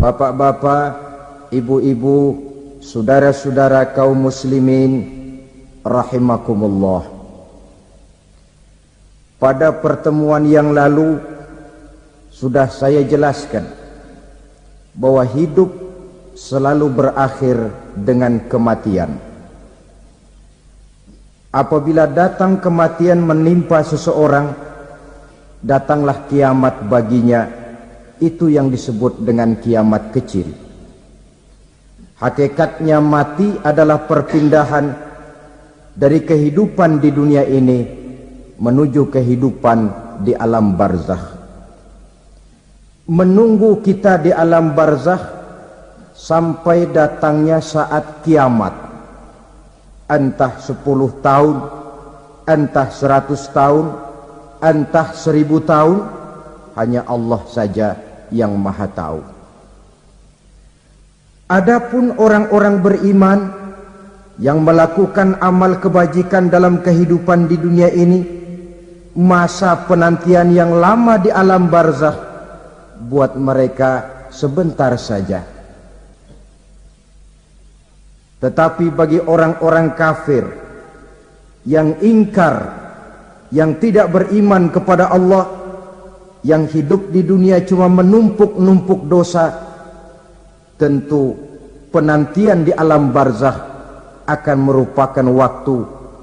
bapak-bapak, ibu-ibu, saudara-saudara kaum muslimin rahimakumullah. Pada pertemuan yang lalu sudah saya jelaskan bahwa hidup selalu berakhir dengan kematian. Apabila datang kematian menimpa seseorang, datanglah kiamat baginya. Itu yang disebut dengan kiamat kecil. Hakikatnya mati adalah perpindahan dari kehidupan di dunia ini menuju kehidupan di alam barzakh. Menunggu kita di alam barzakh sampai datangnya saat kiamat. Entah 10 tahun, entah 100 tahun, entah 1000 tahun, hanya Allah saja yang maha tahu. Adapun orang-orang beriman yang melakukan amal kebajikan dalam kehidupan di dunia ini, masa penantian yang lama di alam barzakh buat mereka sebentar saja. Tetapi bagi orang-orang kafir yang ingkar, yang tidak beriman kepada Allah, yang hidup di dunia cuma menumpuk-numpuk dosa, tentu penantian di alam barzakh akan merupakan waktu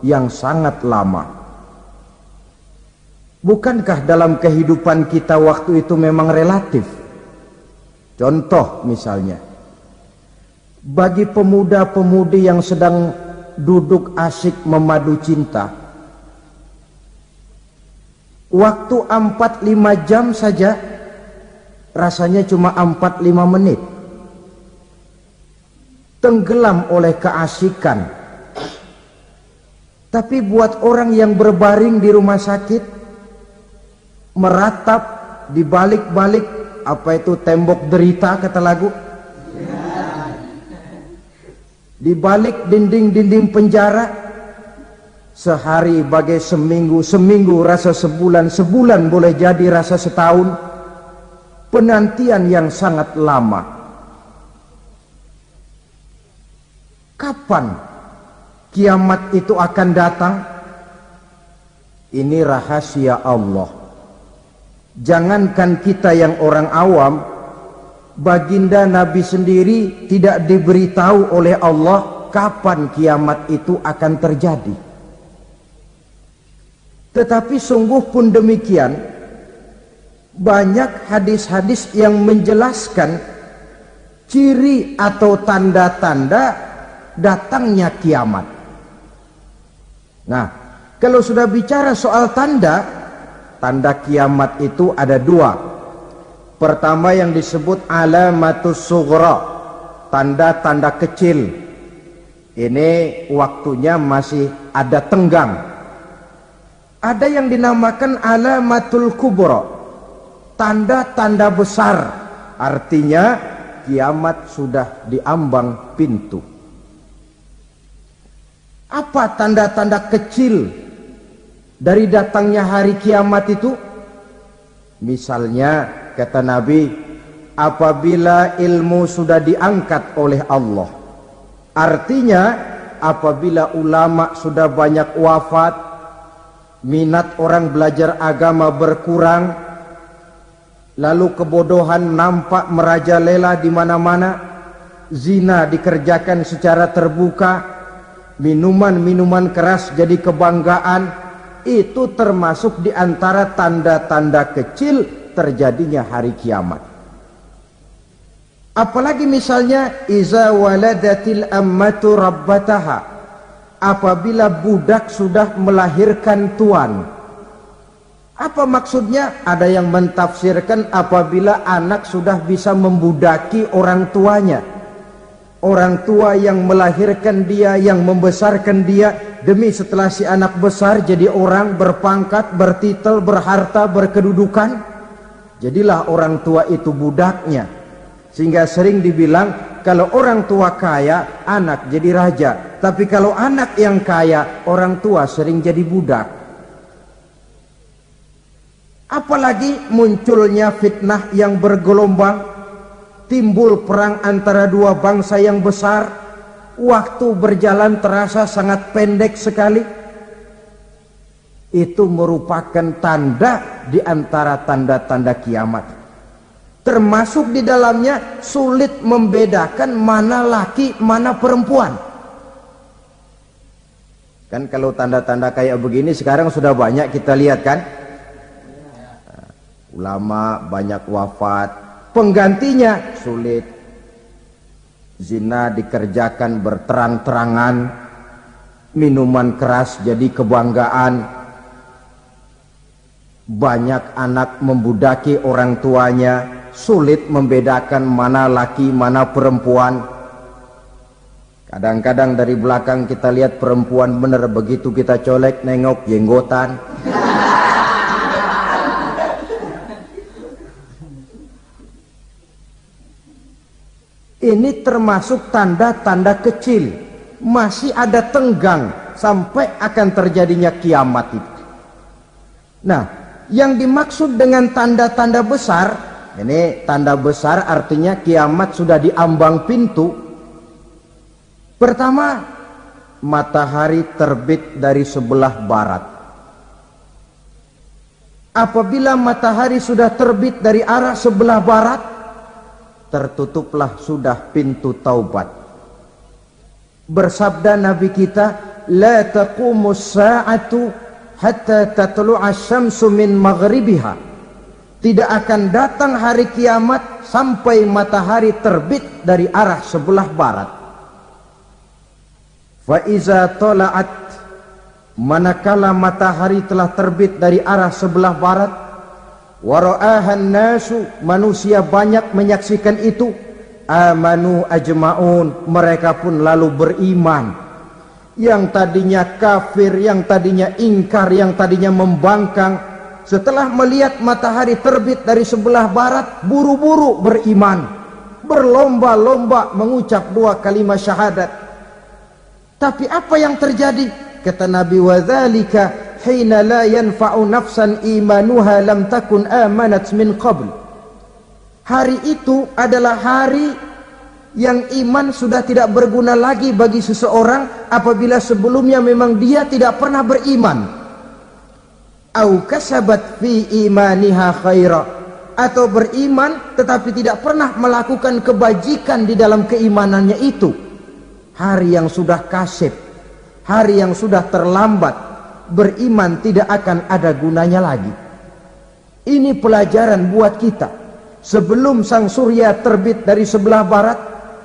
yang sangat lama. Bukankah dalam kehidupan kita waktu itu memang relatif? Contoh misalnya, bagi pemuda-pemudi yang sedang duduk asyik memadu cinta, waktu 4-5 jam saja rasanya cuma 4-5 menit. Tenggelam oleh keasikan. Tapi buat orang yang berbaring di rumah sakit, meratap di balik-balik apa itu tembok derita kata lagu, di balik dinding-dinding penjara, sehari bagai seminggu, seminggu rasa sebulan, sebulan boleh jadi rasa setahun. Penantian yang sangat lama. Kapan kiamat itu akan datang? Ini rahasia Allah. Jangankan kita yang orang awam, baginda Nabi sendiri tidak diberitahu oleh Allah kapan kiamat itu akan terjadi. Tetapi sungguh pun demikian, banyak hadis-hadis yang menjelaskan ciri atau tanda-tanda datangnya kiamat. Nah, kalau sudah bicara soal tanda, tanda kiamat itu ada 2. Pertama yang disebut alamatus sughra, tanda-tanda kecil. Ini waktunya masih ada tenggang. Ada yang dinamakan alamatul kubra, tanda-tanda besar. Artinya kiamat sudah diambang pintu. Apa tanda-tanda kecil dari datangnya hari kiamat itu? Misalnya kata Nabi, apabila ilmu sudah diangkat oleh Allah, artinya apabila ulama sudah banyak wafat, minat orang belajar agama berkurang, lalu kebodohan nampak merajalela di mana-mana, zina dikerjakan secara terbuka, minuman-minuman keras jadi kebanggaan, itu termasuk di antara tanda-tanda kecil terjadinya hari kiamat. Apalagi misalnya iza waladatil ammatu rabbataha, apabila budak sudah melahirkan tuan. Apa maksudnya? Ada yang mentafsirkan apabila anak sudah bisa membudaki orang tuanya. Orang tua yang melahirkan dia, yang membesarkan dia, demi setelah si anak besar jadi orang berpangkat, bertitel, berharta, berkedudukan, jadilah orang tua itu budaknya. Sehingga sering dibilang kalau orang tua kaya, anak jadi raja. Tapi kalau anak yang kaya, orang tua sering jadi budak. Apalagi munculnya fitnah yang bergelombang, timbul perang antara dua bangsa yang besar, waktu berjalan terasa sangat pendek sekali. Itu merupakan tanda di antara tanda-tanda kiamat. Termasuk di dalamnya sulit membedakan mana laki, mana perempuan. Kan kalau tanda-tanda kayak begini sekarang sudah banyak kita lihat kan. Ulama banyak wafat, penggantinya sulit. Zina dikerjakan berterang-terangan, minuman keras jadi kebanggaan, banyak anak membudaki orang tuanya, sulit membedakan mana laki mana perempuan. Kadang-kadang dari belakang kita lihat perempuan bener, begitu kita colek nengok jenggotan. Ini termasuk tanda-tanda kecil, masih ada tenggang sampai akan terjadinya kiamat itu. Nah, yang dimaksud dengan tanda-tanda besar, ini tanda besar artinya kiamat sudah di ambang pintu. Pertama, matahari terbit dari sebelah barat. Apabila matahari sudah terbit dari arah sebelah barat, tertutuplah sudah pintu taubat. Bersabda Nabi kita, la taqumus sa'atu hatta tatlu'a syamsu min maghribiha. Tidak akan datang hari kiamat sampai matahari terbit dari arah sebelah barat. Fa iza tala'at, manakala matahari telah terbit dari arah sebelah barat, wara'ahan nasu, manusia banyak menyaksikan itu, amanu ajma'un, mereka pun lalu beriman. Yang tadinya kafir, yang tadinya ingkar, yang tadinya membangkang, setelah melihat matahari terbit dari sebelah barat, buru-buru beriman, berlomba-lomba mengucap dua kalimat syahadat. Tapi apa yang terjadi? Kata Nabi, wadzalika hina la yanfa'u nafsan imanuha lam takun amanat min qabl. Hari itu adalah hari yang iman sudah tidak berguna lagi bagi seseorang apabila sebelumnya memang dia tidak pernah beriman. Au kasabat fi imaniha khaira, atau beriman tetapi tidak pernah melakukan kebajikan di dalam keimanannya itu. Hari yang sudah kasib, hari yang sudah terlambat, beriman tidak akan ada gunanya lagi. Ini pelajaran buat kita. Sebelum sang surya terbit dari sebelah barat,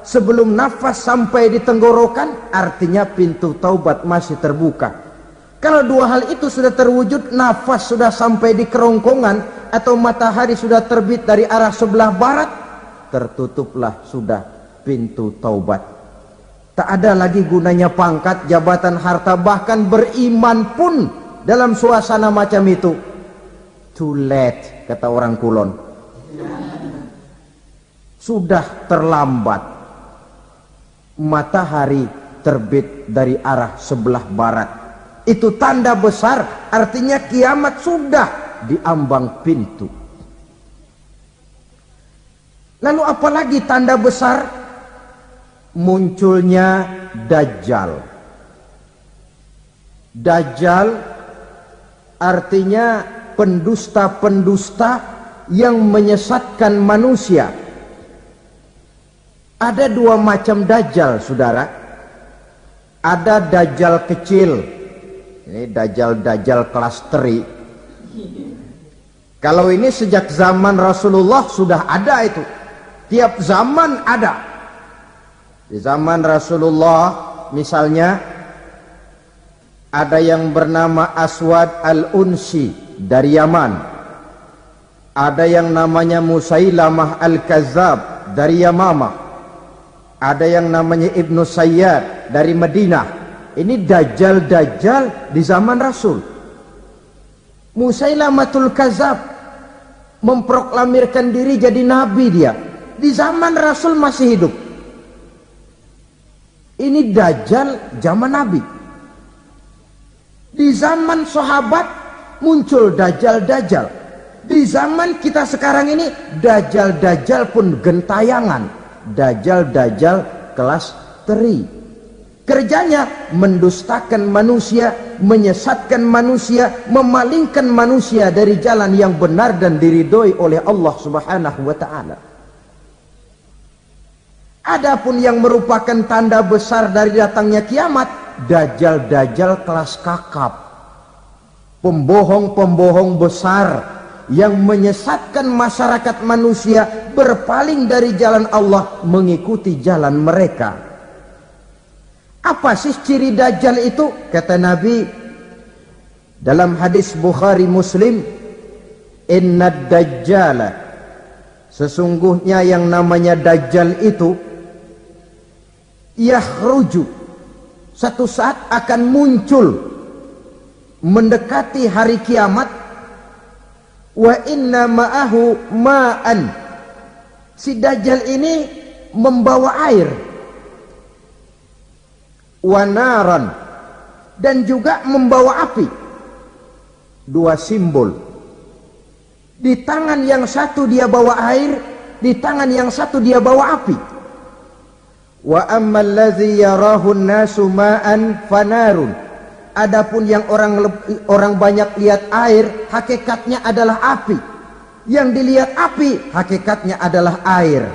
sebelum nafas sampai di tenggorokan, artinya pintu taubat masih terbuka. Kalau dua hal itu sudah terwujud, nafas sudah sampai di kerongkongan atau matahari sudah terbit dari arah sebelah barat, tertutuplah sudah pintu taubat. Tak ada lagi gunanya pangkat, jabatan, harta, bahkan beriman pun dalam suasana macam itu. Too late, kata orang Kulon. Sudah terlambat. Matahari terbit dari arah sebelah barat. Itu tanda besar, artinya kiamat sudah di ambang pintu. Lalu apalagi tanda besar? Munculnya Dajjal. Dajjal artinya pendusta-pendusta yang menyesatkan manusia. Ada dua macam Dajjal, saudara. Ada Dajjal kecil, ini Dajjal kelas teri. Kalau ini sejak zaman Rasulullah sudah ada itu. Tiap zaman ada. Di zaman Rasulullah misalnya ada yang bernama Aswad al-Unsi dari Yaman. Ada yang namanya Musailamah al-Kazzab dari Yamamah. Ada yang namanya Ibnu Sayyad dari Madinah. Ini Dajjal-Dajjal di zaman Rasul. Musailamatul Kazzab memproklamirkan diri jadi nabi dia. Di zaman Rasul masih hidup. Ini Dajjal zaman Nabi. Di zaman sahabat muncul Dajjal-Dajjal. Di zaman kita sekarang ini, dajjal-dajjal pun gentayangan. Dajjal-dajjal kelas teri. Kerjanya mendustakan manusia, menyesatkan manusia, memalingkan manusia dari jalan yang benar dan diridhoi oleh Allah Subhanahu wa taala. Adapun yang merupakan tanda besar dari datangnya kiamat, dajjal-dajjal kelas kakap. Pembohong-pembohong besar yang menyesatkan masyarakat manusia berpaling dari jalan Allah mengikuti jalan mereka. Apa sih ciri dajjal itu? Kata Nabi dalam hadis Bukhari Muslim, innad dajjala, sesungguhnya yang namanya dajjal itu yakhruju, satu saat akan muncul mendekati hari kiamat, wa inna ma'ahu ma'an, si dajjal ini membawa air, wanaran, dan juga membawa api. Dua simbol. Di tangan yang satu dia bawa air, di tangan yang satu dia bawa api. Wa ammal ladzi yarahu an-nasu ma'an fanarun, adapun yang orang banyak lihat air, hakikatnya adalah api. Yang dilihat api, hakikatnya adalah air.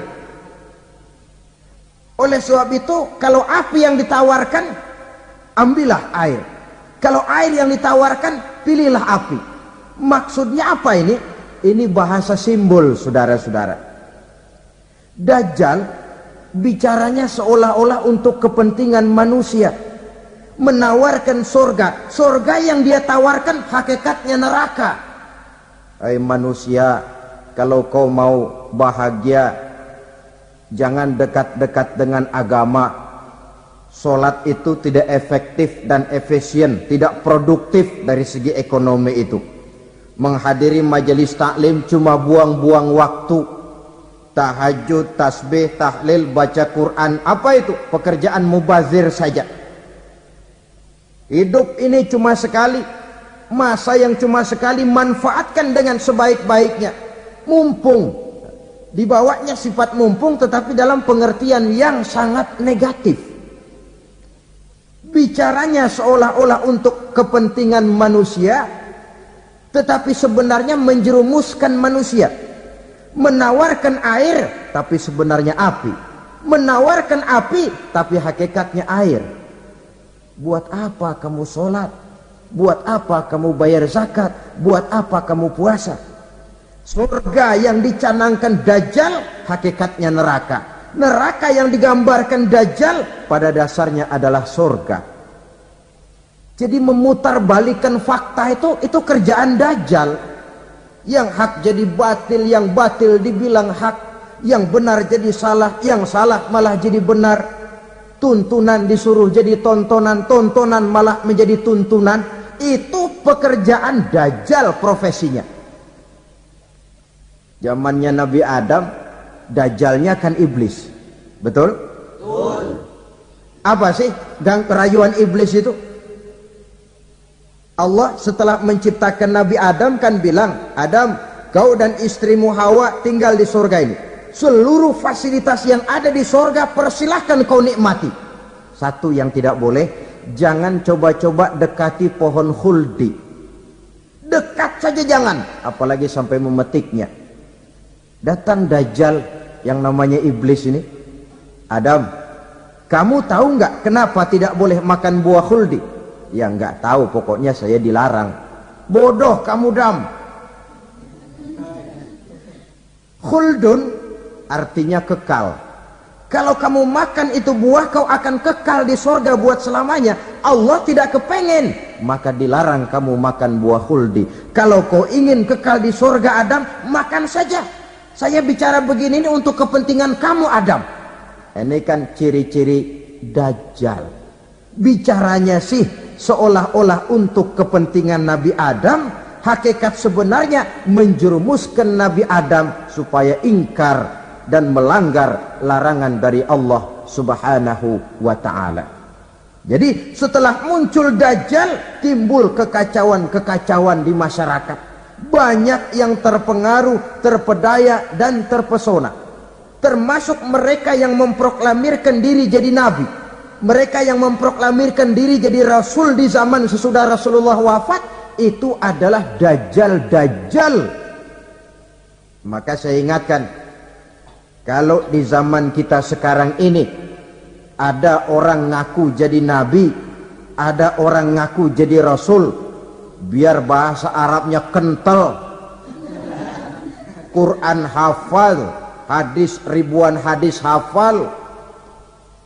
Oleh sebab itu, kalau api yang ditawarkan, ambillah air. Kalau air yang ditawarkan, pilihlah api. Maksudnya apa ini? Ini bahasa simbol, saudara-saudara. Dajjal bicaranya seolah-olah untuk kepentingan manusia. Menawarkan surga. Surga yang dia tawarkan hakikatnya neraka. Hai manusia, kalau kau mau bahagia, jangan dekat-dekat dengan agama. Sholat itu tidak efektif dan efisien, tidak produktif dari segi ekonomi itu. Menghadiri majelis taklim cuma buang-buang waktu. Tahajud, tasbih, tahlil, baca Quran, apa itu? Pekerjaan mubazir saja. Hidup ini cuma sekali, masa yang cuma sekali, manfaatkan dengan sebaik-baiknya. Mumpung, dibawanya sifat mumpung tetapi dalam pengertian yang sangat negatif. Bicaranya seolah-olah untuk kepentingan manusia, tetapi sebenarnya menjerumuskan manusia. Menawarkan air tapi sebenarnya api, menawarkan api tapi hakikatnya air. Buat apa kamu sholat? Buat apa kamu bayar zakat? Buat apa kamu puasa? Surga yang dicanangkan dajjal hakikatnya neraka. Neraka yang digambarkan dajjal pada dasarnya adalah surga. Jadi memutarbalikkan fakta itu kerjaan dajjal. Yang hak jadi batil, yang batil dibilang hak, yang benar jadi salah, yang salah malah jadi benar. Tuntunan disuruh jadi tontonan, tontonan malah menjadi tuntunan. Itu pekerjaan dajjal profesinya. Zamannya Nabi Adam, dajjalnya kan iblis. Betul? Betul. Apa sih rayuan iblis itu? Allah setelah menciptakan Nabi Adam kan bilang, Adam, kau dan istrimu Hawa tinggal di surga ini. Seluruh fasilitas yang ada di surga persilahkan kau nikmati. Satu yang tidak boleh, jangan coba-coba dekati pohon khuldi. Dekat saja jangan, apalagi sampai memetiknya. Datang dajjal yang namanya iblis ini. Adam, kamu tahu nggak kenapa tidak boleh makan buah khuldi? Ya nggak tahu, pokoknya saya dilarang. Bodoh kamu Dam. Khuldun artinya kekal. Kalau kamu makan itu buah, kau akan kekal di surga buat selamanya. Allah tidak kepengen, maka dilarang kamu makan buah khuldi. Kalau kau ingin kekal di surga Adam, makan saja. Saya bicara begini ini untuk kepentingan kamu Adam. Ini kan ciri-ciri dajjal. Bicaranya sih seolah-olah untuk kepentingan Nabi Adam, hakikat sebenarnya menjerumuskan Nabi Adam supaya ingkar dan melanggar larangan dari Allah Subhanahu wa ta'ala. Jadi setelah muncul dajjal, timbul kekacauan-kekacauan di masyarakat. banyak yang terpengaruh, terpedaya dan terpesona, termasuk mereka yang memproklamirkan diri jadi nabi, mereka yang memproklamirkan diri jadi rasul di zaman sesudah Rasulullah wafat. Itu adalah dajjal-dajjal. Maka saya ingatkan, kalau di zaman kita sekarang ini ada orang ngaku jadi nabi, ada orang ngaku jadi rasul, biar bahasa Arabnya kental, Quran hafal, hadis ribuan hadis hafal,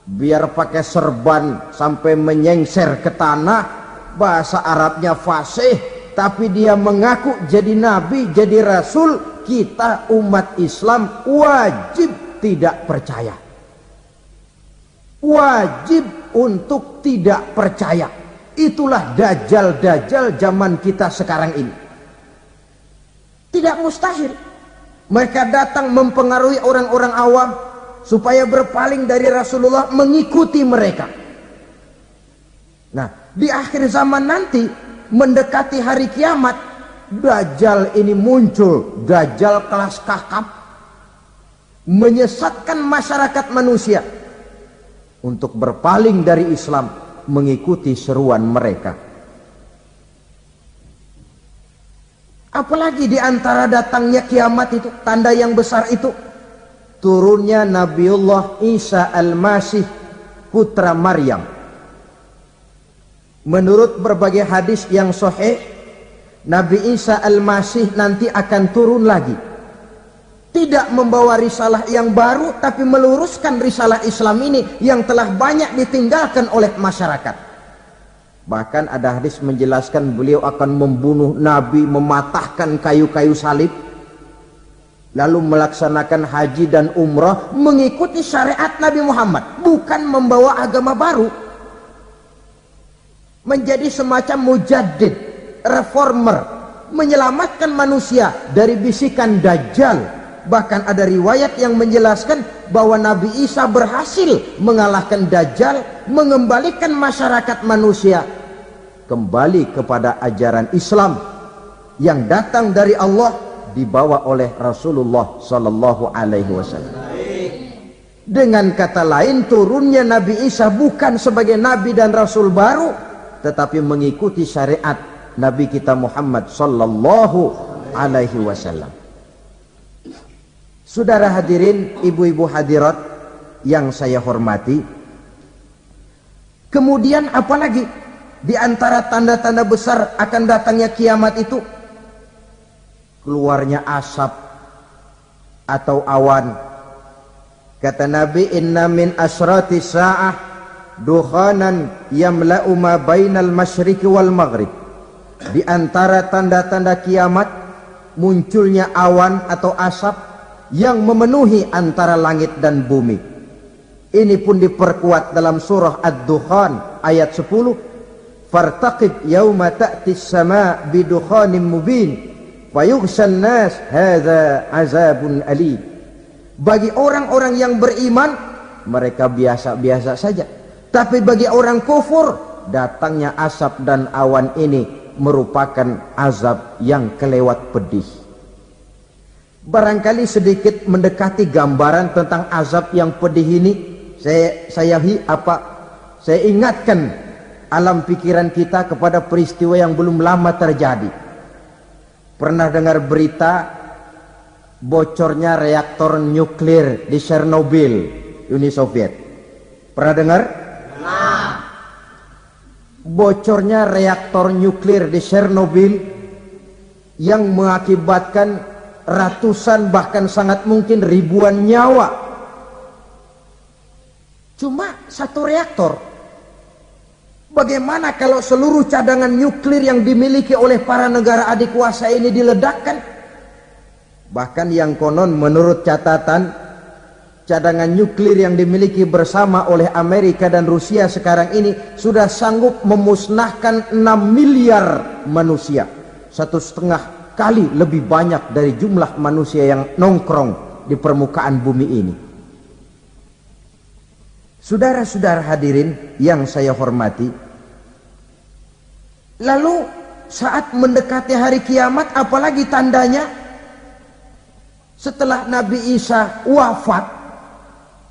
biar pakai serban sampai menyengser ke tanah, bahasa Arabnya fasih, tapi dia mengaku jadi nabi, jadi rasul. Kita umat Islam wajib tidak percaya, wajib untuk tidak percaya. Itulah dajjal-dajjal zaman kita sekarang ini. Tidak mustahil mereka datang mempengaruhi orang-orang awam supaya berpaling dari Rasulullah, mengikuti mereka. Nah, di akhir zaman nanti, mendekati hari kiamat, dajjal ini muncul, dajjal kelas kakap, menyesatkan masyarakat manusia untuk berpaling dari Islam, mengikuti seruan mereka. Apalagi di antara datangnya kiamat itu, tanda yang besar itu, turunnya Nabiullah Isa Al-Masih, putra Maryam. Menurut berbagai hadis yang sahih, Nabi Isa Al-Masih nanti akan turun lagi, tidak membawa risalah yang baru, tapi meluruskan risalah Islam ini yang telah banyak ditinggalkan oleh masyarakat. Bahkan ada hadis menjelaskan beliau akan membunuh Nabi, mematahkan kayu-kayu salib, lalu melaksanakan haji dan umrah mengikuti syariat Nabi Muhammad, bukan membawa agama baru, menjadi semacam mujaddid, reformer, menyelamatkan manusia dari bisikan dajjal. Bahkan ada riwayat yang menjelaskan bahwa Nabi Isa berhasil mengalahkan dajjal, mengembalikan masyarakat manusia kembali kepada ajaran Islam yang datang dari Allah, dibawa oleh Rasulullah sallallahu alaihi wasallam. Dengan kata lain, turunnya Nabi Isa bukan sebagai nabi dan rasul baru, tetapi mengikuti syariat Nabi kita Muhammad sallallahu alaihi wasallam. Saudara hadirin, ibu-ibu hadirat yang saya hormati, kemudian apalagi di antara tanda-tanda besar akan datangnya kiamat itu? Keluarnya asap atau awan. Kata Nabi, inna min asrati sa'ah dukhanan yamla'u ma bainal masyriqi wal maghrib. Di antara tanda-tanda kiamat, munculnya awan atau asap yang memenuhi antara langit dan bumi. Ini pun diperkuat dalam surah Ad-Dukhan ayat 10, fartaqib yauma ta'tis sama' bidukhanin mubin fayughshan nas hadza azabun alim. Bagi orang-orang yang beriman, mereka biasa-biasa saja, tapi bagi orang kufur, datangnya asap dan awan ini merupakan azab yang kelewat pedih. Barangkali sedikit mendekati gambaran tentang azab yang pedih ini, saya ingatkan alam pikiran kita kepada peristiwa yang belum lama terjadi. Pernah dengar berita bocornya reaktor nuklir di Chernobyl, Uni Soviet? Pernah dengar? Bocornya reaktor nuklir di Chernobyl yang mengakibatkan ratusan bahkan sangat mungkin ribuan nyawa. Cuma satu reaktor. Bagaimana kalau seluruh cadangan nuklir yang dimiliki oleh para negara adik kuasa ini diledakkan? Bahkan yang konon menurut catatan, cadangan nuklir yang dimiliki bersama oleh Amerika dan Rusia sekarang ini sudah sanggup memusnahkan 6 miliar manusia, 1,5 kali lebih banyak dari jumlah manusia yang nongkrong di permukaan bumi ini. Saudara-saudara hadirin yang saya hormati, lalu saat mendekati hari kiamat, apalagi tandanya setelah Nabi Isa wafat,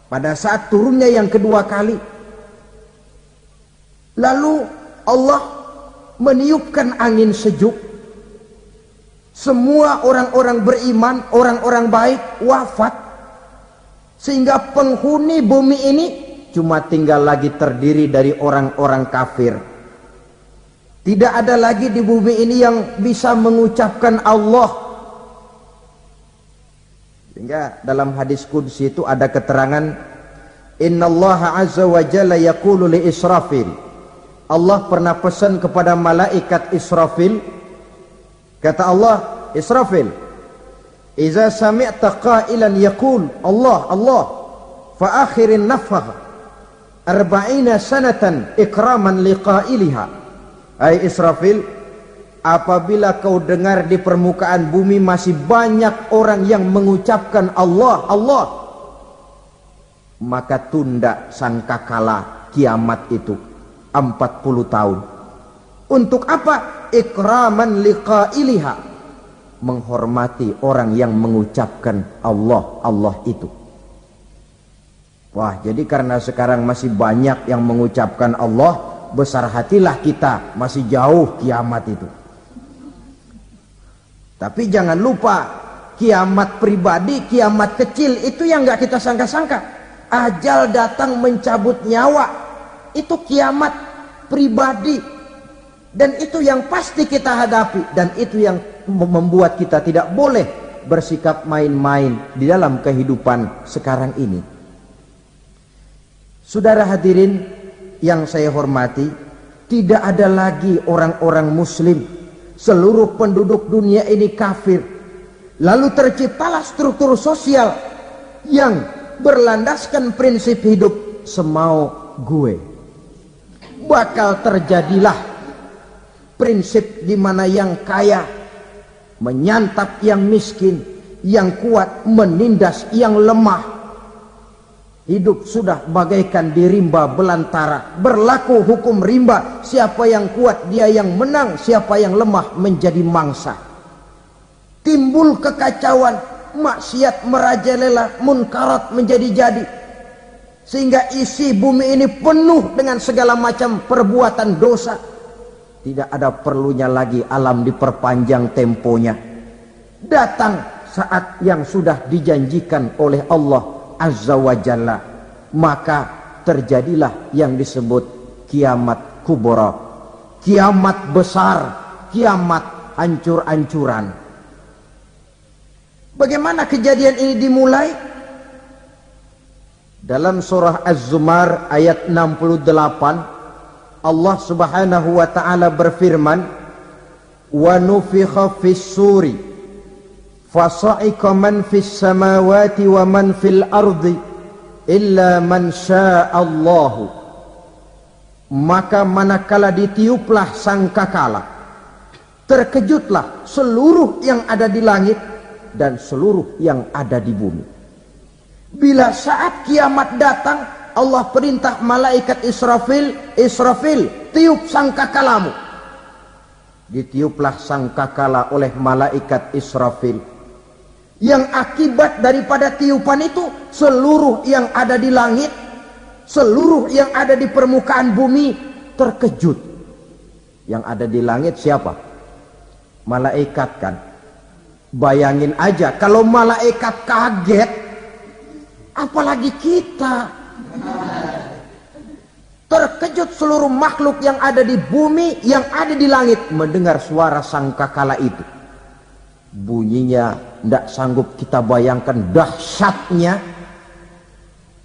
pada saat turunnya yang kedua kali, lalu Allah meniupkan angin sejuk, semua orang-orang beriman, orang-orang baik wafat, sehingga penghuni bumi ini cuma tinggal lagi terdiri dari orang-orang kafir. Tidak ada lagi di bumi ini yang bisa mengucapkan Allah. Sehingga dalam hadis qudsi itu ada keterangan, innallaha azza wa jalla yaqulu li Israfil. Allah pernah pesan kepada malaikat Israfil, kata Allah, Israfil, iza sami'ta qailan yaqul Allah Allah fa akhirin nafakh 40 sanatan ikraman liqailiha. Hai Israfil, apabila kau dengar di permukaan bumi masih banyak orang yang mengucapkan Allah Allah, maka tunda sangkakala kiamat itu 40 tahun. Untuk apa? Ikraman liqailiha, menghormati orang yang mengucapkan Allah Allah itu. Wah, jadi karena sekarang masih banyak yang mengucapkan Allah, besar hatilah kita, masih jauh kiamat itu. Tapi jangan lupa, kiamat pribadi, kiamat kecil itu yang nggak kita sangka-sangka. Ajal datang mencabut nyawa, itu kiamat pribadi, dan itu yang pasti kita hadapi, dan itu yang membuat kita tidak boleh bersikap main-main di dalam kehidupan sekarang ini. Saudara hadirin yang saya hormati, tidak ada lagi orang-orang muslim, seluruh penduduk dunia ini kafir. Lalu terciptalah struktur sosial yang berlandaskan prinsip hidup semau gue. Bakal terjadilah prinsip di mana yang kaya menyantap yang miskin, yang kuat menindas yang lemah. Hidup sudah bagaikan di rimba belantara, berlaku hukum rimba, siapa yang kuat dia yang menang, siapa yang lemah menjadi mangsa. Timbul kekacauan, maksiat merajalela, munkarat menjadi-jadi, sehingga isi bumi ini penuh dengan segala macam perbuatan dosa. Tidak ada perlunya lagi alam diperpanjang temponya. Datang saat yang sudah dijanjikan oleh Allah Azza wa Jalla, maka terjadilah yang disebut kiamat kubra, kiamat besar, kiamat hancur-hancuran. Bagaimana kejadian ini dimulai? Dalam surah Az-Zumar ayat 68, Allah Subhanahu wa taala berfirman, wa nufikha fis-suri fasa'iqa man fis samawati wa man fil ardi illa man sya'allahu. Maka manakala ditiuplah sangkakala, terkejutlah seluruh yang ada di langit dan seluruh yang ada di bumi. Bila saat kiamat datang, Allah perintah malaikat Israfil, Israfil, tiup sangkakalamu. Ditiuplah sangkakala oleh malaikat Israfil. Yang akibat daripada tiupan itu, seluruh yang ada di langit, seluruh yang ada di permukaan bumi terkejut. Yang ada di langit siapa? Malaikat kan. Bayangin aja kalau malaikat kaget, apalagi kita. Terkejut seluruh makhluk yang ada di bumi, yang ada di langit mendengar suara sangkakala itu. Bunyinya tidak sanggup kita bayangkan dahsyatnya.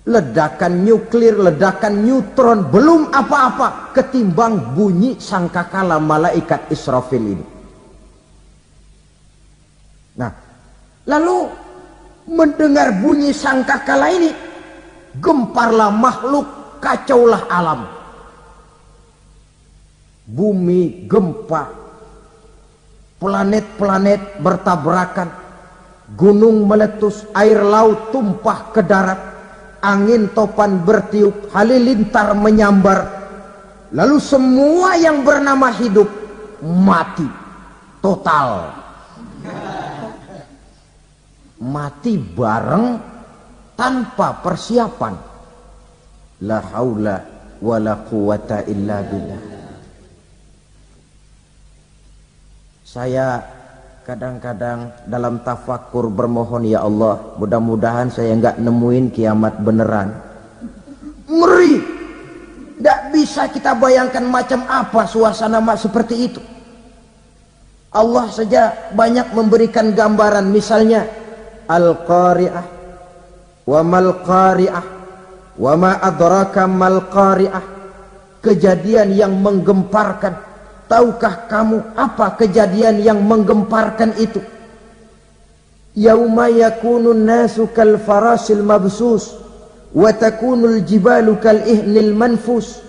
Ledakan nuklir, ledakan neutron, belum apa-apa ketimbang bunyi sangkakala malaikat Israfil ini. Nah, lalu mendengar bunyi sangkakala ini, gemparlah makhluk, kacaulah alam. Bumi gempa, planet-planet bertabrakan, gunung meletus, air laut tumpah ke darat, angin topan bertiup, halilintar menyambar. Lalu semua yang bernama hidup mati total. Mati bareng tanpa persiapan. La haula wala quwata illa billah. Saya kadang-kadang dalam tafakur bermohon, ya Allah, mudah-mudahan saya enggak nemuin kiamat beneran. Ngeri. Tidak bisa kita bayangkan macam apa suasana seperti itu. Allah saja banyak memberikan gambaran, misalnya Al-Qari'ah, wa mal qari'ah, wa ma adraka mal qari'ah. Kejadian yang menggemparkan. Tahukah kamu apa kejadian yang menggemparkan itu? Yauma yakunun nasu kal farasil mabsus wa takunul jibalu kal ihnil manfus.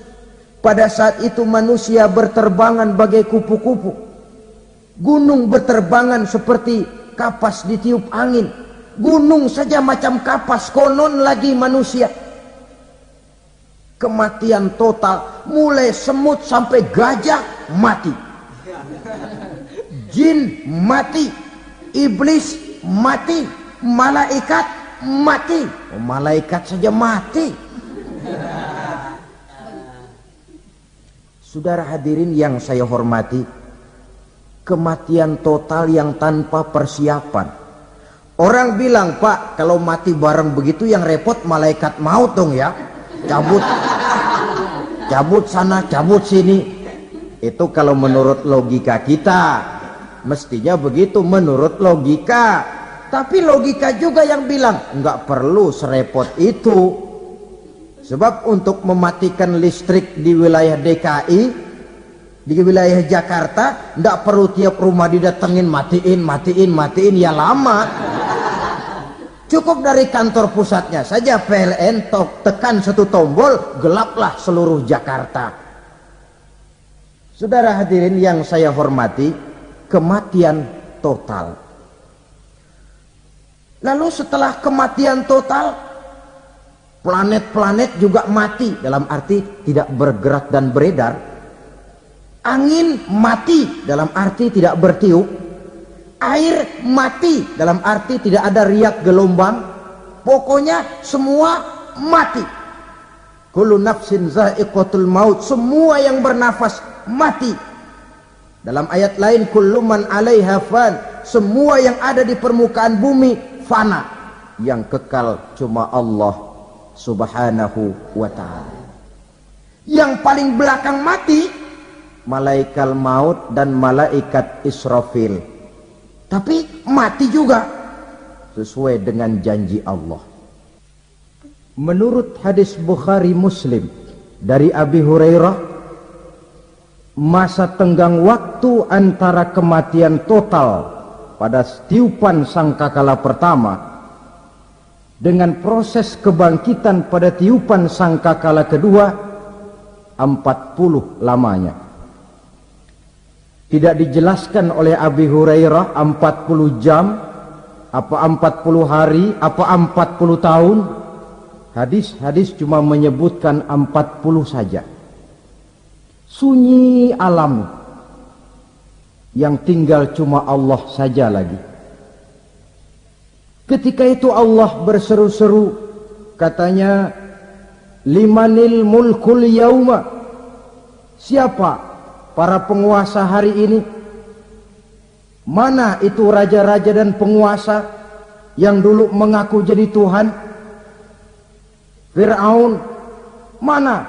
Pada saat itu manusia berterbangan bagai kupu-kupu, gunung berterbangan seperti kapas ditiup angin. Gunung saja macam kapas, konon lagi manusia. Kematian total, mulai semut sampai gajah mati, jin mati, iblis mati, malaikat mati. Oh, malaikat saja mati. Saudara hadirin yang saya hormati, kematian total yang tanpa persiapan. Orang bilang, Pak, kalau mati bareng begitu yang repot malaikat maut dong ya. Cabut sana, cabut sini. Itu kalau menurut logika kita, mestinya begitu menurut logika. Tapi logika juga yang bilang nggak perlu serepot itu. Sebab untuk mematikan listrik di wilayah DKI, di wilayah Jakarta, nggak perlu tiap rumah didatengin matiin, ya lama. Cukup dari kantor pusatnya saja PLN tekan satu tombol, gelaplah seluruh Jakarta. Saudara hadirin yang saya hormati, kematian total. Lalu setelah kematian total, planet-planet juga mati, dalam arti tidak bergerak dan beredar. Angin mati, dalam arti tidak bertiup. Air mati, dalam arti tidak ada riak gelombang. Pokoknya semua mati. Kullu nafsin za'iqatul maut, semua yang bernafas mati. Dalam ayat lain, kullu man 'alaiha fan, semua yang ada di permukaan bumi fana. Yang kekal cuma Allah Subhanahu wa ta'ala. Yang paling belakang mati malaikat maut dan malaikat Israfil. Tapi mati juga sesuai dengan janji Allah. Menurut hadis Bukhari Muslim dari Abi Hurairah, masa tenggang waktu antara kematian total pada tiupan sangkakala pertama dengan proses kebangkitan pada tiupan sangkakala kedua 40 lamanya. Tidak dijelaskan oleh Abi Hurairah 40 jam, apa 40 hari, apa 40 tahun. Hadis-hadis cuma menyebutkan 40 saja. Sunyi alam, yang tinggal cuma Allah saja lagi. Ketika itu Allah berseru-seru, katanya, limanil mulkul yauma. Siapa para penguasa hari ini? Mana itu raja-raja dan penguasa yang dulu mengaku jadi Tuhan? Fir'aun. Mana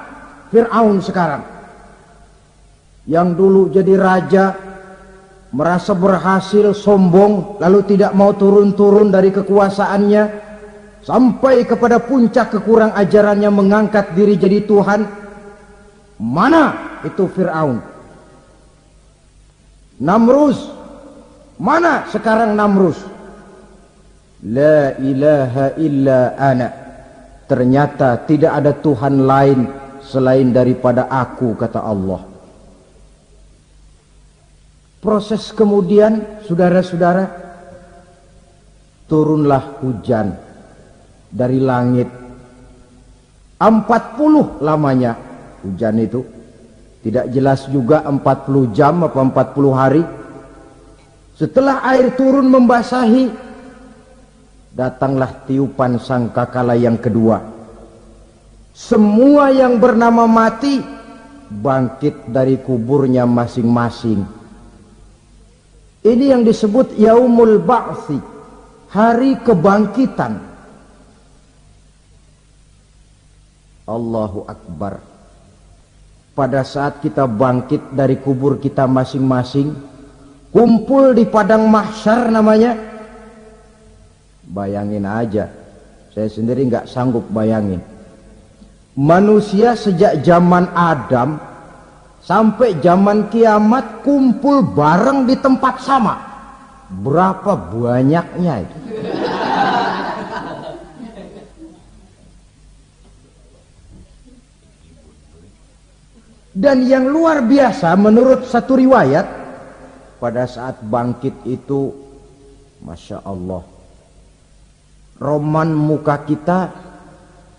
Fir'aun sekarang? Yang dulu jadi raja, merasa berhasil, sombong, lalu tidak mau turun-turun dari kekuasaannya, sampai kepada puncak kekurang ajarannya mengangkat diri jadi Tuhan. Mana itu Fir'aun? Namrus. Mana sekarang Namrus? La ilaha illa ana. Ternyata tidak ada Tuhan lain selain daripada aku, kata Allah. Proses kemudian, saudara-saudara, turunlah hujan dari langit. 40 lamanya hujan itu. Tidak jelas juga 40 jam apa 40 hari. Setelah air turun membasahi, datanglah tiupan sangkakala yang kedua. Semua yang bernama mati bangkit dari kuburnya masing-masing. Ini yang disebut Yaumul Ba'thi, hari kebangkitan. Allahu Akbar. Pada saat kita bangkit dari kubur kita masing-masing, kumpul di padang mahsyar namanya. Bayangin aja, saya sendiri nggak sanggup bayangin. Manusia sejak zaman Adam sampai zaman kiamat kumpul bareng di tempat sama. Berapa banyaknya itu? Dan yang luar biasa menurut satu riwayat, pada saat bangkit itu, Masya Allah, roman muka kita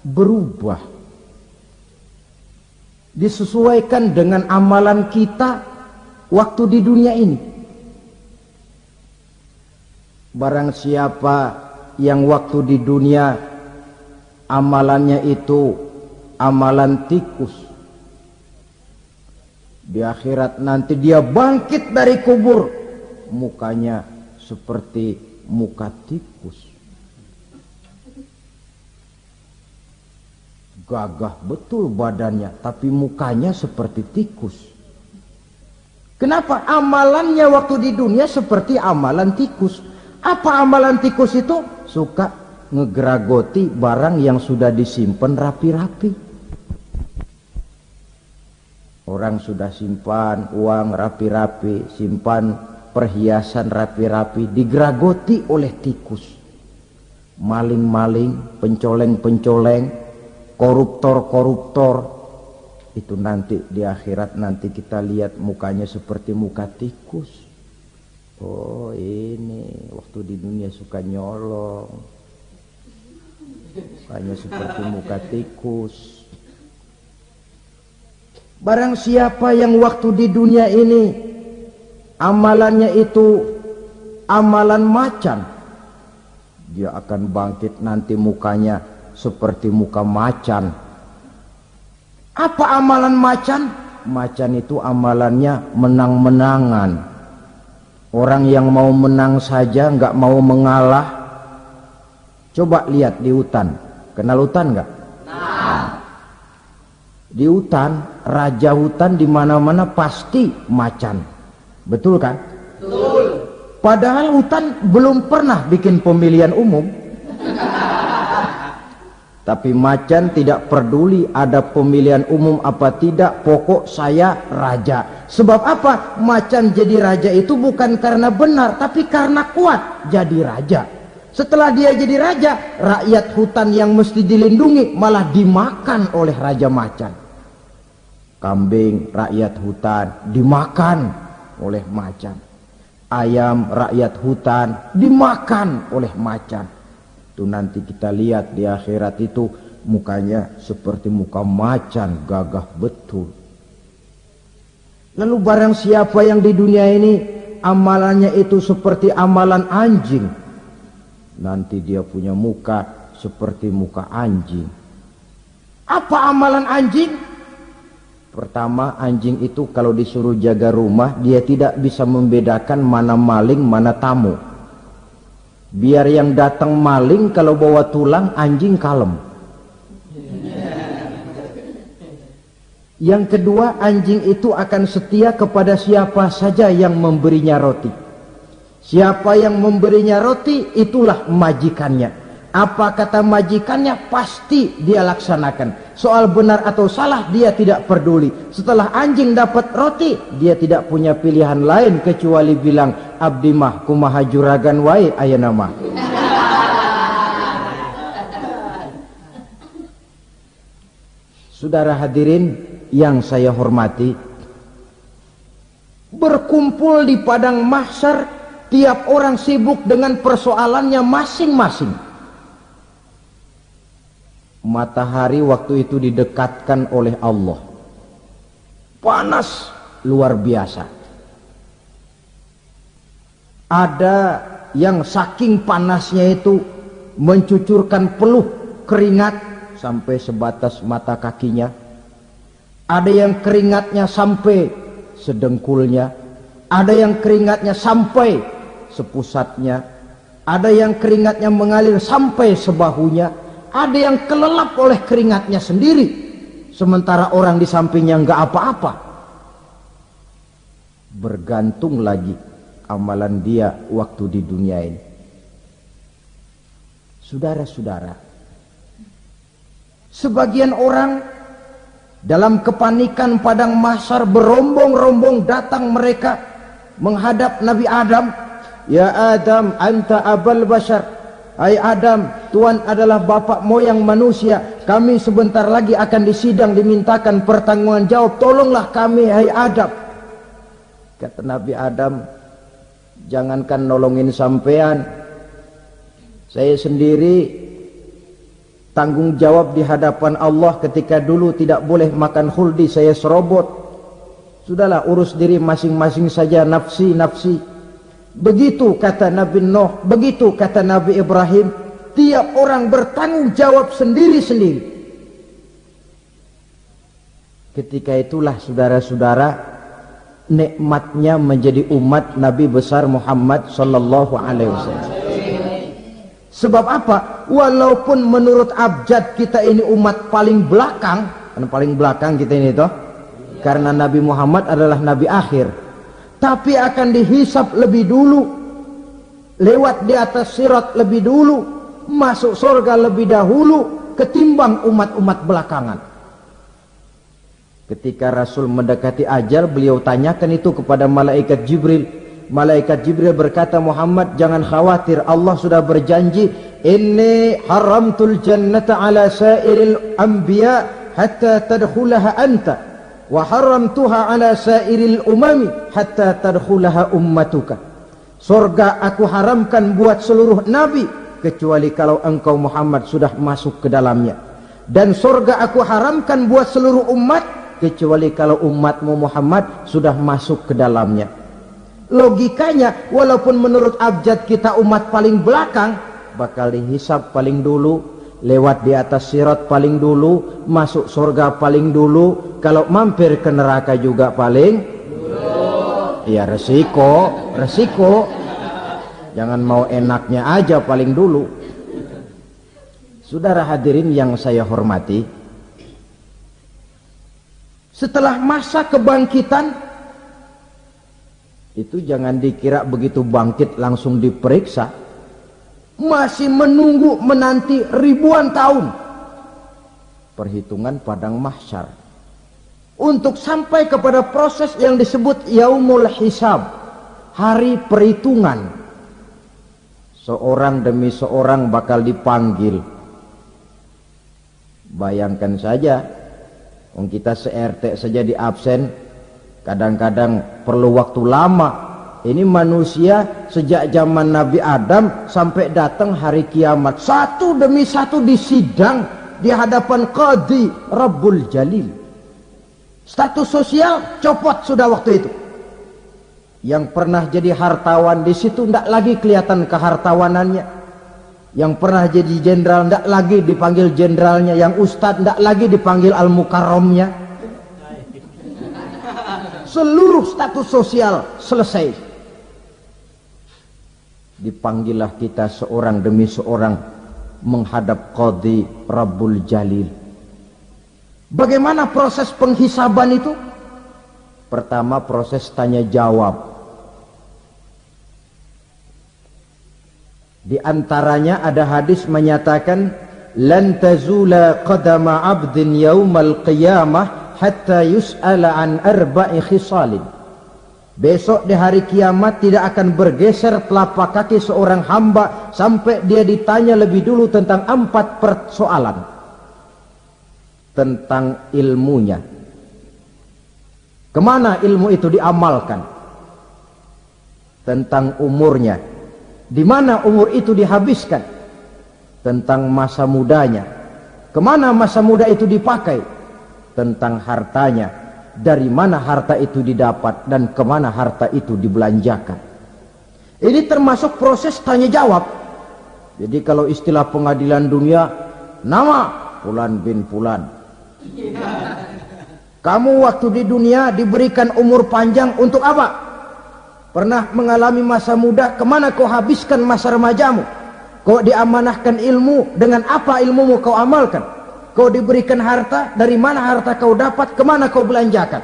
berubah, disesuaikan dengan amalan kita waktu di dunia ini. Barang siapa yang waktu di dunia amalannya itu amalan tikus, di akhirat nanti dia bangkit dari kubur, mukanya seperti muka tikus. Gagah betul badannya, tapi mukanya seperti tikus. Kenapa? Amalannya waktu di dunia seperti amalan tikus. Apa amalan tikus itu? Suka ngegeragoti barang yang sudah disimpan rapi-rapi. Orang sudah simpan uang rapi-rapi, simpan perhiasan rapi-rapi, digeragoti oleh tikus. Maling-maling, pencoleng-pencoleng, koruptor-koruptor, itu nanti di akhirat nanti kita lihat mukanya seperti muka tikus. Oh, ini waktu di dunia suka nyolong, mukanya seperti muka tikus. Barang siapa yang waktu di dunia ini amalannya itu amalan macan, dia akan bangkit nanti mukanya seperti muka macan. Apa amalan macan? Macan itu amalannya menang-menangan. Orang yang mau menang saja nggak mau mengalah. Coba lihat di hutan. Kenal hutan nggak? Di hutan, raja hutan di mana-mana pasti macan. Betul kan? Betul. Padahal hutan belum pernah bikin pemilihan umum. Tapi macan tidak peduli ada pemilihan umum apa tidak, pokok saya raja. Sebab apa? Macan jadi raja itu bukan karena benar, tapi karena kuat jadi raja. Setelah dia jadi raja, rakyat hutan yang mesti dilindungi malah dimakan oleh raja macan. Kambing rakyat hutan dimakan oleh macan. Ayam rakyat hutan dimakan oleh macan. Itu nanti kita lihat di akhirat itu mukanya seperti muka macan, gagah betul. Lalu barang siapa yang di dunia ini amalannya itu seperti amalan anjing, nanti dia punya muka seperti muka anjing. Apa amalan anjing? Pertama, anjing itu kalau disuruh jaga rumah, dia tidak bisa membedakan mana maling, mana tamu. Biar yang datang maling, kalau bawa tulang, anjing kalem. Yang kedua, anjing itu akan setia kepada siapa saja yang memberinya roti. Siapa yang memberinya roti, itulah majikannya. Apa kata majikannya, pasti dia laksanakan. Soal benar atau salah dia tidak peduli. Setelah anjing dapat roti, dia tidak punya pilihan lain kecuali bilang, abdi mah kumaha juragan wae ayeuna mah. Saudara hadirin yang saya hormati, berkumpul di padang mahsyar, tiap orang sibuk dengan persoalannya masing-masing. Matahari waktu itu didekatkan oleh Allah. panas luar biasa. Ada yang saking panasnya itu mencucurkan peluh keringat sampai sebatas mata kakinya. Ada yang keringatnya sampai sedengkulnya. Ada yang keringatnya sampai sepusatnya. Ada yang keringatnya mengalir sampai sebahunya. Ada yang kelelap oleh keringatnya sendiri, sementara orang di sampingnya nggak apa-apa. Bergantung lagi amalan dia waktu di dunia ini. Saudara-saudara, sebagian orang dalam kepanikan padang mahsyar berombong-rombong datang mereka menghadap Nabi Adam. Ya Adam, anta abal bashar. Hai Adam, Tuhan adalah bapak moyang manusia. Kami sebentar lagi akan disidang, dimintakan pertanggungan jawab. Tolonglah kami, hai Adam. Kata Nabi Adam, jangankan nolongin sampean, saya sendiri tanggung jawab di hadapan Allah. Ketika dulu tidak boleh makan khuldi, saya serobot. Sudahlah, urus diri masing-masing saja, nafsi. Begitu kata Nabi Nuh, begitu kata Nabi Ibrahim. Tiap orang bertanggung jawab sendiri-sendiri. Ketika itulah saudara-saudara, nikmatnya menjadi umat Nabi besar Muhammad sallallahu alaihi wasallam. Sebab apa? Walaupun menurut abjad kita ini umat paling belakang, kan paling belakang kita ini toh, karena Nabi Muhammad adalah Nabi akhir, tapi akan dihisap lebih dulu, lewat di atas sirat lebih dulu, masuk surga lebih dahulu ketimbang umat-umat belakangan. Ketika Rasul mendekati ajal, beliau tanyakan itu kepada malaikat Jibril. Malaikat Jibril berkata, Muhammad jangan khawatir, Allah sudah berjanji, inni haramtul jannata ala sairil anbiya hatta tadkhulaha anta, wa haramtuha ala sairil umami hatta tadkhulaha ummatuka. Surga aku haramkan buat seluruh nabi kecuali kalau engkau Muhammad sudah masuk ke dalamnya, dan surga aku haramkan buat seluruh umat kecuali kalau umatmu Muhammad sudah masuk ke dalamnya. Logikanya, walaupun menurut abjad kita umat paling belakang, bakal dihisap paling dulu, lewat di atas sirat paling dulu, masuk surga paling dulu, kalau mampir ke neraka juga paling dulu. Ya resiko. Jangan mau enaknya aja paling dulu. Saudara hadirin yang saya hormati, setelah masa kebangkitan itu jangan dikira begitu bangkit langsung diperiksa. Masih menunggu menanti ribuan tahun perhitungan padang mahsyar untuk sampai kepada proses yang disebut yaumul hisab, hari perhitungan. Seorang demi seorang bakal dipanggil. Bayangkan saja, kita se-RT saja di absen, kadang-kadang perlu waktu lama. Ini manusia sejak zaman Nabi Adam sampai datang hari kiamat, satu demi satu disidang di hadapan Qadhi Rabbul Jalil. Status sosial copot sudah waktu itu. Yang pernah jadi hartawan di situ tidak lagi kelihatan kehartawanannya. Yang pernah jadi jenderal tidak lagi dipanggil jenderalnya. Yang ustadz tidak lagi dipanggil al-mukarramnya. Seluruh status sosial selesai. Dipanggillah kita seorang demi seorang menghadap Qadhi Rabbul Jalil. Bagaimana proses penghisaban itu? Pertama, proses tanya jawab. Di antaranya ada hadis menyatakan, lan tazula qadama 'abdin yaumal qiyamah hatta yus'ala an arba'i khisalin. Besok di hari kiamat tidak akan bergeser telapak kaki seorang hamba sampai dia ditanya lebih dulu tentang 4 persoalan. Tentang ilmunya, kemana ilmu itu diamalkan. Tentang umurnya, di mana umur itu dihabiskan. Tentang masa mudanya, kemana masa muda itu dipakai. Tentang hartanya, dari mana harta itu didapat dan kemana harta itu dibelanjakan. Ini termasuk proses tanya jawab. Jadi kalau istilah pengadilan dunia, nama Fulan bin Fulan. Kamu waktu di dunia diberikan umur panjang untuk apa? Pernah mengalami masa muda, kemana kau habiskan masa remajamu? Kau diamanahkan ilmu, dengan apa ilmumu kau amalkan? Kau diberikan harta, dari mana harta kau dapat, kemana kau belanjakan?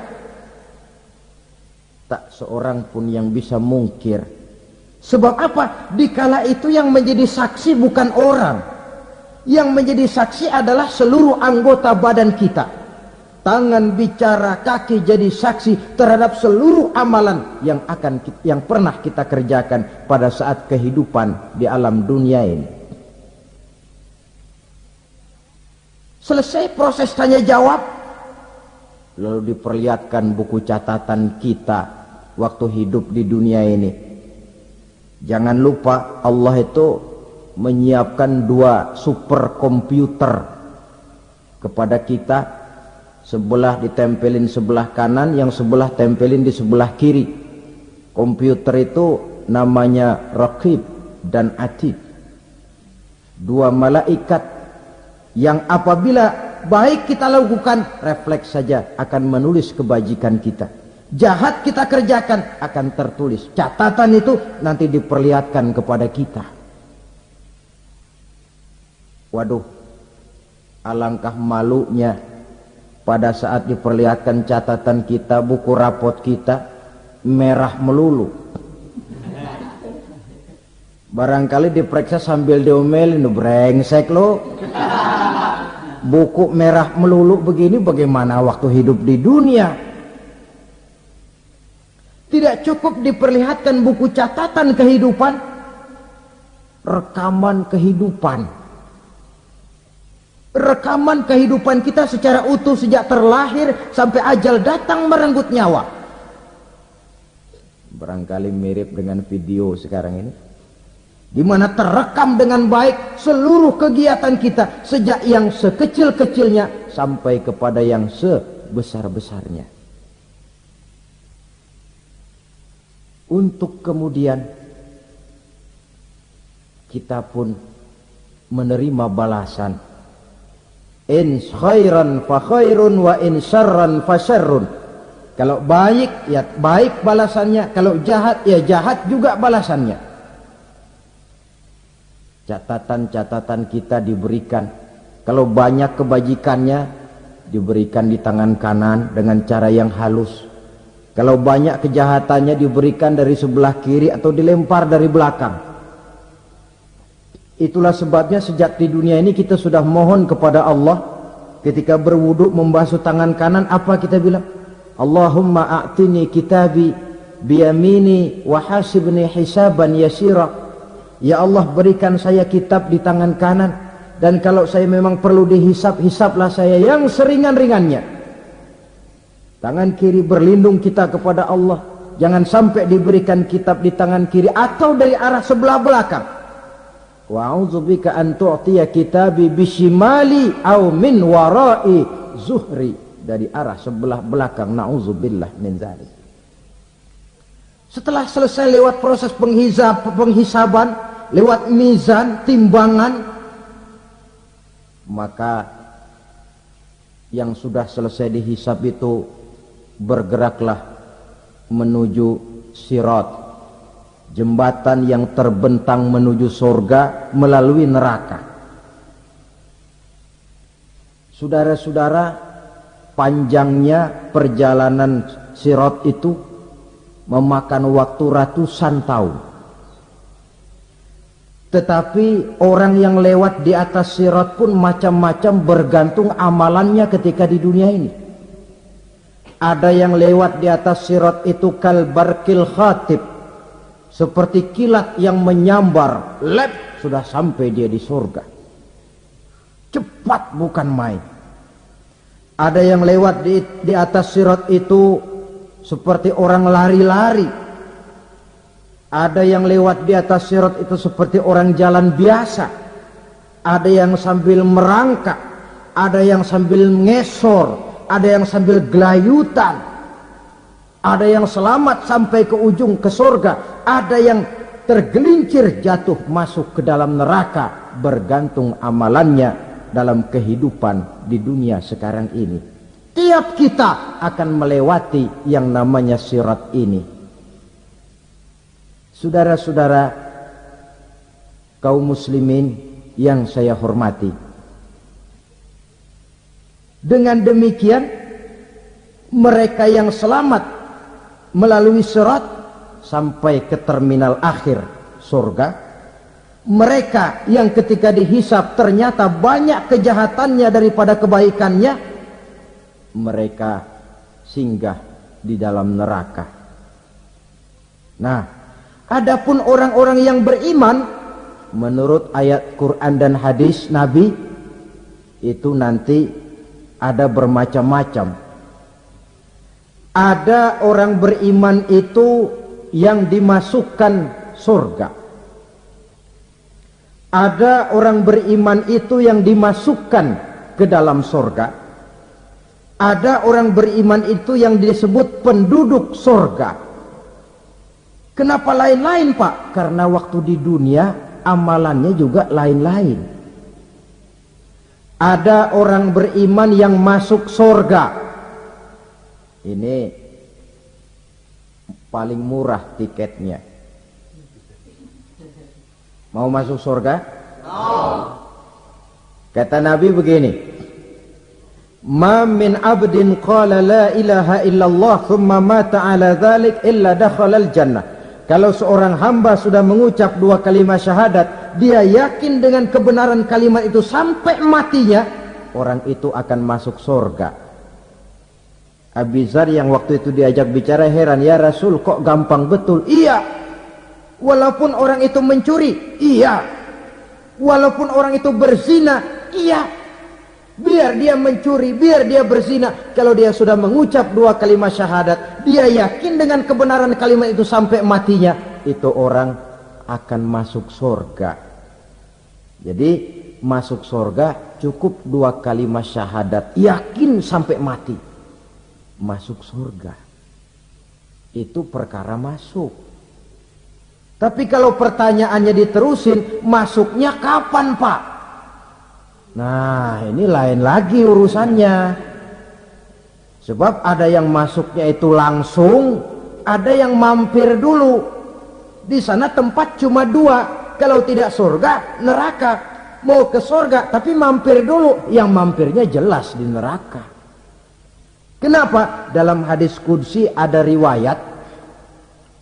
Tak seorang pun yang bisa mungkir. Sebab apa? Dikala itu yang menjadi saksi bukan orang. Yang menjadi saksi adalah seluruh anggota badan kita. Tangan bicara, kaki jadi saksi terhadap seluruh amalan yang pernah kita kerjakan pada saat kehidupan di alam dunia ini. Selesai proses tanya jawab, lalu diperlihatkan buku catatan kita waktu hidup di dunia ini. Jangan lupa Allah itu menyiapkan 2 superkomputer kepada kita. Sebelah ditempelin sebelah kanan, yang sebelah tempelin di sebelah kiri. Komputer itu namanya Raqib dan Atid. 2 malaikat yang apabila baik kita lakukan, refleks saja akan menulis kebajikan kita. Jahat kita kerjakan akan tertulis. Catatan itu nanti diperlihatkan kepada kita. Waduh, alangkah malunya pada saat diperlihatkan catatan kita, buku rapot kita merah melulu. Barangkali diperiksa sambil diomelin, brengsek lo. Buku merah melulu begini, bagaimana waktu hidup di dunia? Tidak cukup diperlihatkan buku catatan kehidupan, rekaman kehidupan. Rekaman kehidupan kita secara utuh sejak terlahir sampai ajal datang merenggut nyawa. Barangkali mirip dengan video sekarang ini, di mana terekam dengan baik seluruh kegiatan kita sejak yang sekecil-kecilnya sampai kepada yang sebesar-besarnya. Untuk kemudian kita pun menerima balasan. In khairan fa khairun wa in syarran fa syarrun. Kalau baik ya baik balasannya, kalau jahat ya jahat juga balasannya. Catatan-catatan kita diberikan. Kalau banyak kebajikannya diberikan di tangan kanan dengan cara yang halus. Kalau banyak kejahatannya diberikan dari sebelah kiri atau dilempar dari belakang. Itulah sebabnya sejak di dunia ini kita sudah mohon kepada Allah. Ketika berwudu membasuh tangan kanan, apa kita bilang? Allahumma a'tini kitabi biyamini wa hasibni hisaban yasira. Ya Allah, berikan saya kitab di tangan kanan, dan kalau saya memang perlu dihisap, hisaplah saya yang seringan-ringannya. Tangan kiri berlindung kita kepada Allah. Jangan sampai diberikan kitab di tangan kiri atau dari arah sebelah belakang. Wa a'udzubika an tu'tiya kitabi bishimali aw min wara'i zuhri, dari arah sebelah belakang. Na'udzubillah min dzalik. Setelah selesai lewat proses penghisaban, lewat mizan, timbangan, maka yang sudah selesai dihisab itu bergeraklah menuju sirat, jembatan yang terbentang menuju surga melalui neraka. Saudara-saudara, panjangnya perjalanan sirat itu memakan waktu ratusan tahun. Tetapi orang yang lewat di atas sirat pun macam-macam, bergantung amalannya ketika di dunia ini. Ada yang lewat di atas sirat itu kalbarkil khatib, seperti kilat yang menyambar, lep, sudah sampai dia di surga. Cepat bukan main. Ada yang lewat di atas sirat itu seperti orang lari-lari. Ada yang lewat di atas sirat itu seperti orang jalan biasa. Ada yang sambil merangkak, ada yang sambil ngesor, ada yang sambil gelayutan, ada yang selamat sampai ke ujung ke surga, ada yang tergelincir jatuh masuk ke dalam neraka, bergantung amalannya dalam kehidupan di dunia sekarang ini. Tiap kita akan melewati yang namanya sirat ini. Saudara-saudara kaum muslimin yang saya hormati, dengan demikian mereka yang selamat melalui sirat sampai ke terminal akhir surga, mereka yang ketika dihisab ternyata banyak kejahatannya daripada kebaikannya, mereka singgah di dalam neraka. Nah, adapun orang-orang yang beriman menurut ayat Quran dan hadis Nabi itu nanti ada bermacam-macam. Ada orang beriman itu yang dimasukkan surga. Ada orang beriman itu yang dimasukkan ke dalam surga. Ada orang beriman itu yang disebut penduduk surga. Kenapa lain-lain, Pak? Karena waktu di dunia amalannya juga lain-lain. Ada orang beriman yang masuk surga. Ini paling murah tiketnya. Mau masuk surga? Kata Nabi begini, ma min abdin qala la ilaha illallah thumma mata ala dhalik illa dakhalal jannah. Kalau seorang hamba sudah mengucap dua kalimat syahadat, dia yakin dengan kebenaran kalimat itu sampai matinya, orang itu akan masuk surga. Abi Dzar yang waktu itu diajak bicara heran, ya Rasul kok gampang betul? Iya, walaupun orang itu mencuri, iya, walaupun orang itu berzina, iya. Biar dia mencuri, biar dia berzina, kalau dia sudah mengucap dua kalimat syahadat, dia yakin dengan kebenaran kalimat itu sampai matinya, itu orang akan masuk surga. Jadi masuk surga cukup dua kalimat syahadat, yakin sampai mati, masuk surga. Itu perkara masuk. Tapi kalau pertanyaannya diterusin, masuknya kapan, Pak? Nah, ini lain lagi urusannya. Sebab ada yang masuknya itu langsung, ada yang mampir dulu. Di sana tempat cuma dua, kalau tidak surga, neraka. Mau ke surga tapi mampir dulu, yang mampirnya jelas di neraka. Kenapa? Dalam hadis qudsi ada riwayat,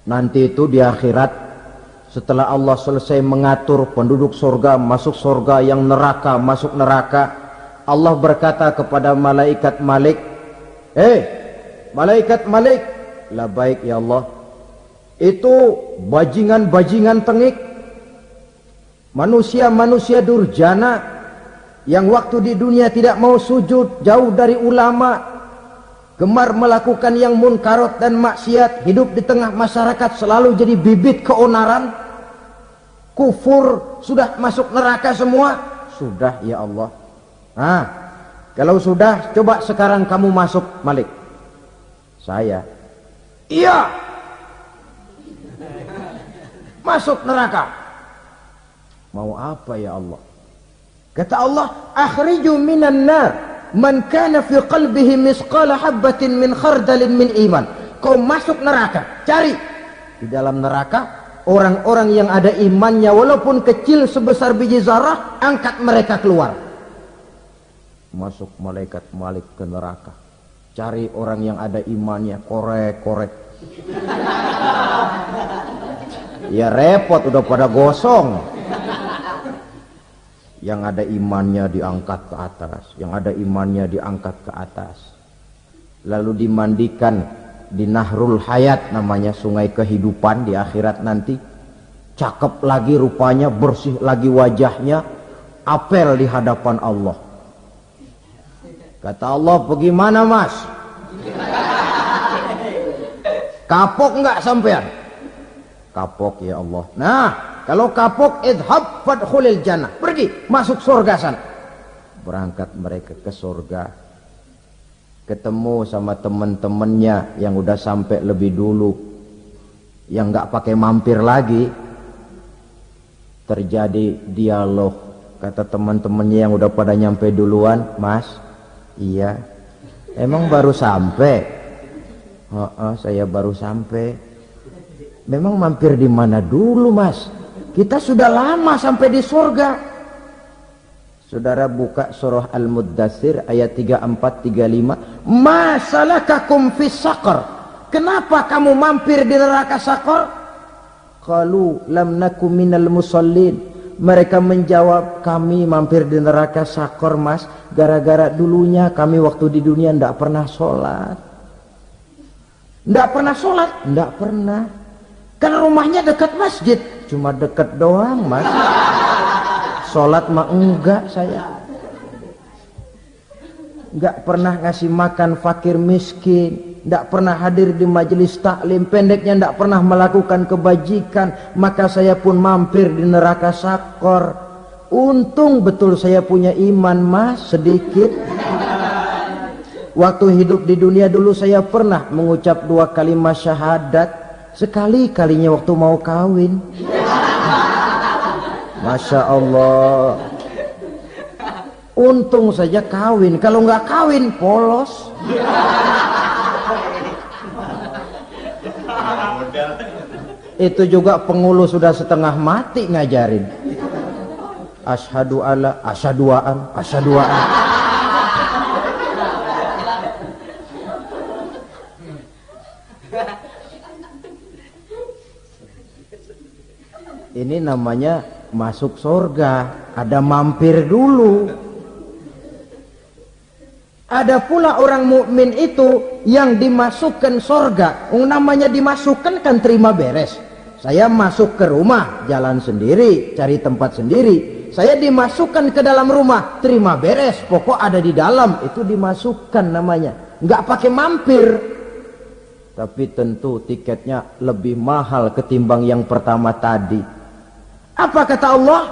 nanti itu di akhirat, setelah Allah selesai mengatur penduduk surga masuk surga, yang neraka masuk neraka, Allah berkata kepada malaikat Malik, malaikat Malik, labaik ya Allah, itu bajingan-bajingan tengik, manusia-manusia durjana yang waktu di dunia tidak mau sujud, jauh dari ulama, gemar melakukan yang munkarat dan maksiat, hidup di tengah masyarakat selalu jadi bibit keonaran, kufur, sudah masuk neraka semua. Sudah ya Allah. Nah, kalau sudah, coba sekarang kamu masuk, Malik. Saya, iya, masuk neraka. Mau apa ya Allah? Kata Allah, akhriju minan nar man kana fi qalbihi misqala habbatin min khardalin min iman. Kau masuk neraka, cari di dalam neraka orang-orang yang ada imannya walaupun kecil sebesar biji zarah, angkat mereka keluar. Masuk malaikat Malik ke neraka, cari orang yang ada imannya, korek-korek. Ya repot, udah pada gosong. Yang ada imannya diangkat ke atas, yang ada imannya diangkat ke atas, lalu dimandikan di Nahrul Hayat, namanya sungai kehidupan di akhirat nanti. Cakep lagi rupanya, bersih lagi wajahnya, apel di hadapan Allah. Kata Allah, bagaimana mas? Kapok enggak sampean? Kapok ya Allah. Nah, kalau kapok, idhab fadkhulil jannah, pergi masuk surga sana. Berangkat mereka ke surga. ketemu sama teman-temannya yang udah sampai lebih dulu, yang nggak pakai mampir lagi. Terjadi dialog, kata teman-temannya yang udah pada nyampe duluan, "Mas, iya, emang baru sampai?" "Oh, saya baru sampai." "Memang mampir di mana dulu, Mas? Kita sudah lama sampai di surga." Saudara buka surah Al-Muddatsir ayat 34-35. "Masalakakum fis saqar?" Kenapa kamu mampir di neraka Saqar? Qalu lam nakum minal musallin. Mereka menjawab, kami mampir di neraka Saqar, Mas, gara-gara dulunya kami waktu di dunia ndak pernah sholat. Ndak pernah sholat? Ndak pernah. Kan rumahnya dekat masjid. Cuma dekat doang, Mas. Sholat mah enggak saya. Enggak pernah ngasih makan fakir miskin, enggak pernah hadir di majelis taklim, pendeknya enggak pernah melakukan kebajikan, maka saya pun mampir di neraka Saqar. Untung betul saya punya iman, Mas, sedikit. Waktu hidup di dunia dulu saya pernah mengucap 2 kalimat syahadat, sekali-kalinya waktu mau kawin. Masya Allah. Untung saja kawin, kalau nggak kawin polos. Itu juga pengulu sudah setengah mati ngajarin. Asyhadu alla, asyaduaan, asyaduaan. Ini namanya masuk surga, ada mampir dulu. Ada pula orang mukmin itu yang dimasukkan surga. Namanya dimasukkan kan terima beres. Saya masuk ke rumah, jalan sendiri, cari tempat sendiri. Saya dimasukkan ke dalam rumah, terima beres, pokok ada di dalam, itu dimasukkan namanya. Nggak pakai mampir. Tapi tentu tiketnya lebih mahal ketimbang yang pertama tadi. Apa kata Allah?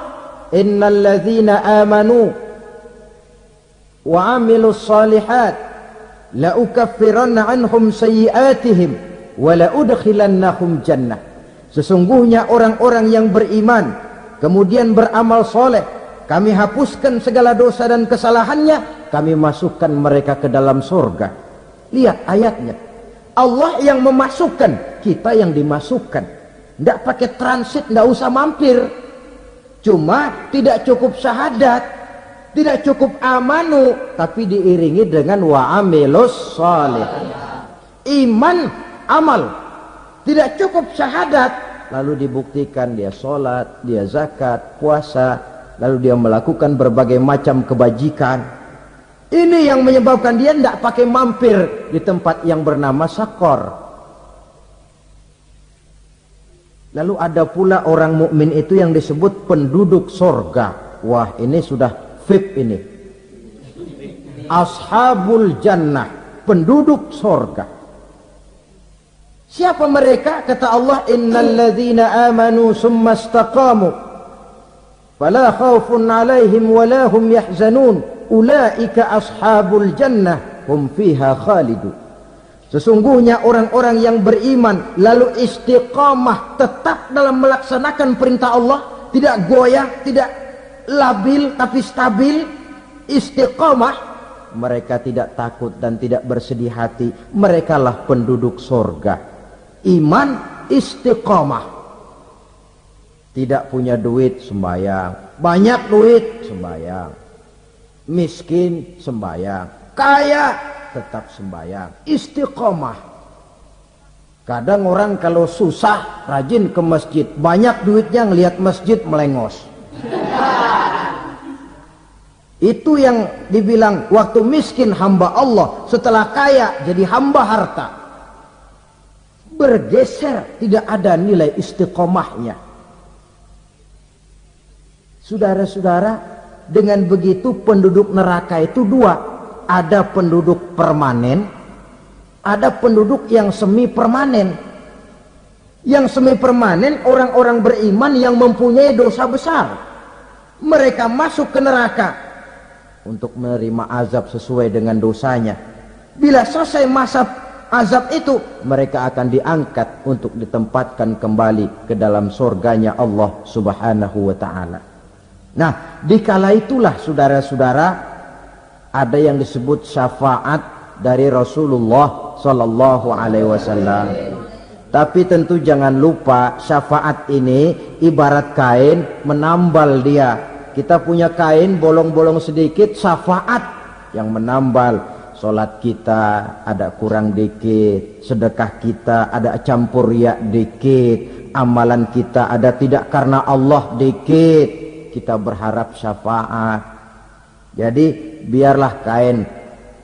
Innal ladzina amanu wa amilus salihat la ukaffiranna anhum sayyi'atihim wa la udkhilannahum jannah. Sesungguhnya orang-orang yang beriman kemudian beramal soleh, kami hapuskan segala dosa dan kesalahannya, kami masukkan mereka ke dalam surga. Lihat ayatnya, Allah yang memasukkan, kita yang dimasukkan. Tidak pakai transit, tidak usah mampir. Cuma tidak cukup syahadat, tidak cukup amanu, tapi diiringi dengan wa amilus salih. Iman, amal. Tidak cukup syahadat, lalu dibuktikan dia sholat, dia zakat, puasa, lalu dia melakukan berbagai macam kebajikan. Ini yang menyebabkan dia tidak pakai mampir di tempat yang bernama Saqar. Lalu ada pula orang mukmin itu yang disebut penduduk surga. Wah, ini sudah VIP ini. Ashabul jannah, penduduk surga. Siapa mereka? Kata Allah, innal ladzina amanu summa istaqamu fala khaufun 'alaihim wala hum yahzanun ulaika ashabul jannah hum fiha khalidun. Sesungguhnya orang-orang yang beriman lalu istiqamah, tetap dalam melaksanakan perintah Allah, tidak goyah, tidak labil tapi stabil, istiqamah, mereka tidak takut dan tidak bersedih hati. Merekalah penduduk surga. Iman, istiqamah. Tidak punya duit, sembahyang. Banyak duit, sembahyang. Miskin, sembahyang. Kaya, tetap sembahyang. Istiqamah. Kadang orang kalau susah rajin ke masjid, banyak duitnya ngelihat masjid melengos. Itu yang dibilang waktu miskin hamba Allah, setelah kaya jadi hamba harta. Bergeser, tidak ada nilai istiqomahnya. Saudara-saudara, dengan begitu penduduk neraka itu dua. Ada penduduk permanen, ada penduduk yang semi permanen. Yang semi permanen orang-orang beriman yang mempunyai dosa besar. Mereka masuk ke neraka untuk menerima azab sesuai dengan dosanya. Bila selesai masa azab itu, mereka akan diangkat untuk ditempatkan kembali ke dalam surganya Allah Subhanahu wa ta'ala. Nah, dikala itulah saudara-saudara, ada yang disebut syafaat dari Rasulullah sallallahu alaihi wasallam. Tapi tentu jangan lupa, syafaat ini ibarat kain menambal dia. Kita punya kain bolong-bolong sedikit, syafaat yang menambal. Salat kita ada kurang dikit, sedekah kita ada campur riak dikit, amalan kita ada tidak karena Allah dikit, kita berharap syafaat. Jadi biarlah kain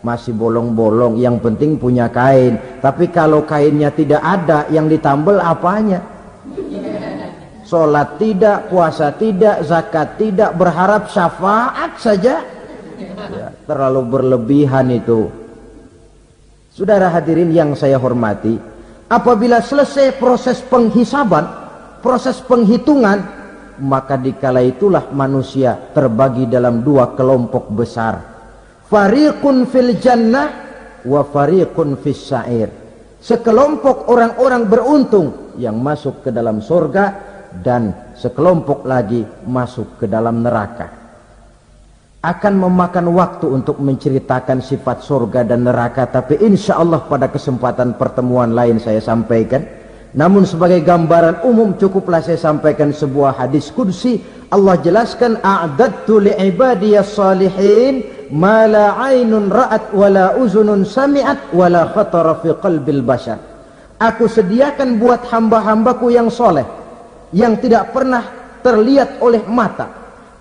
masih bolong-bolong, yang penting punya kain. Tapi kalau kainnya tidak ada, yang ditambal apanya? Sholat tidak, puasa tidak, zakat tidak, berharap syafaat saja, ya, terlalu berlebihan itu. Saudara hadirin yang saya hormati, apabila selesai proses penghisaban, proses penghitungan, maka dikala itulah manusia terbagi dalam dua kelompok besar. Fariqun fil jannah wa fariqun fis sa'ir. Sekelompok orang-orang beruntung yang masuk ke dalam surga, dan sekelompok lagi masuk ke dalam neraka. Akan memakan waktu untuk menceritakan sifat surga dan neraka, tapi insya Allah pada kesempatan pertemuan lain saya sampaikan. Namun sebagai gambaran umum cukuplah saya sampaikan sebuah hadis qudsi. Allah jelaskan, a'dadtu li'ibadiyas salihin ma la ainun ra'at wa la uzunun sami'at wa la khatara fi qalbil bashar. Aku sediakan buat hamba-hambaku yang soleh, yang tidak pernah terlihat oleh mata,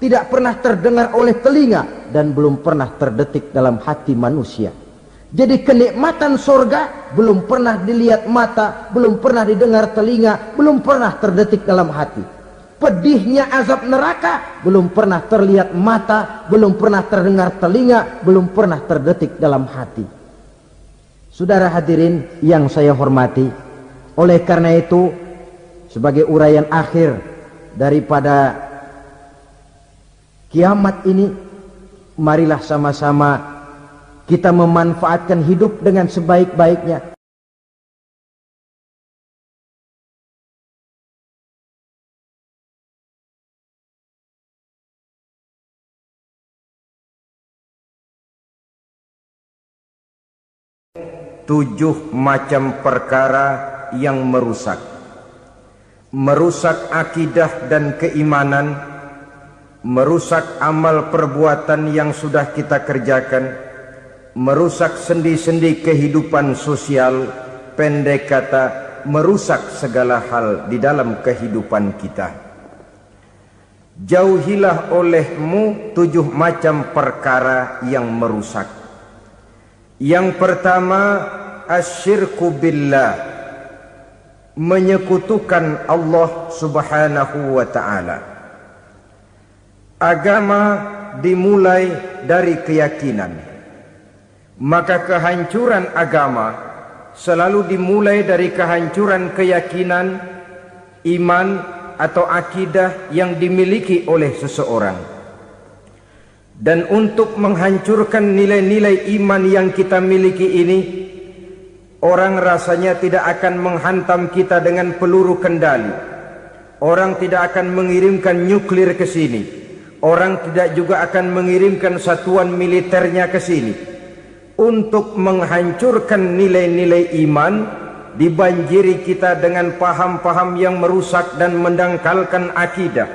tidak pernah terdengar oleh telinga, dan belum pernah terdetik dalam hati manusia. Jadi kenikmatan surga belum pernah dilihat mata, belum pernah didengar telinga, belum pernah terdetik dalam hati. Pedihnya azab neraka belum pernah terlihat mata, belum pernah terdengar telinga, belum pernah terdetik dalam hati. Saudara hadirin yang saya hormati, oleh karena itu sebagai uraian akhir daripada kiamat ini, marilah sama-sama kita memanfaatkan hidup dengan sebaik-baiknya. Tujuh macam perkara yang merusak akidah dan keimanan, merusak amal perbuatan yang sudah kita kerjakan, merusak sendi-sendi kehidupan sosial, pendek kata merusak segala hal di dalam kehidupan kita. Jauhilah olehmu tujuh macam perkara yang merusak. Yang pertama, asyirku billah, menyekutukan Allah Subhanahu wa ta'ala. Agama dimulai dari keyakinan, maka kehancuran agama selalu dimulai dari kehancuran keyakinan, iman atau akidah yang dimiliki oleh seseorang. Dan untuk menghancurkan nilai-nilai iman yang kita miliki ini, orang rasanya tidak akan menghantam kita dengan peluru kendali. Orang tidak akan mengirimkan nuklir ke sini. Orang tidak juga akan mengirimkan satuan militernya ke sini. Untuk menghancurkan nilai-nilai iman, dibanjiri kita dengan paham-paham yang merusak dan mendangkalkan akidah.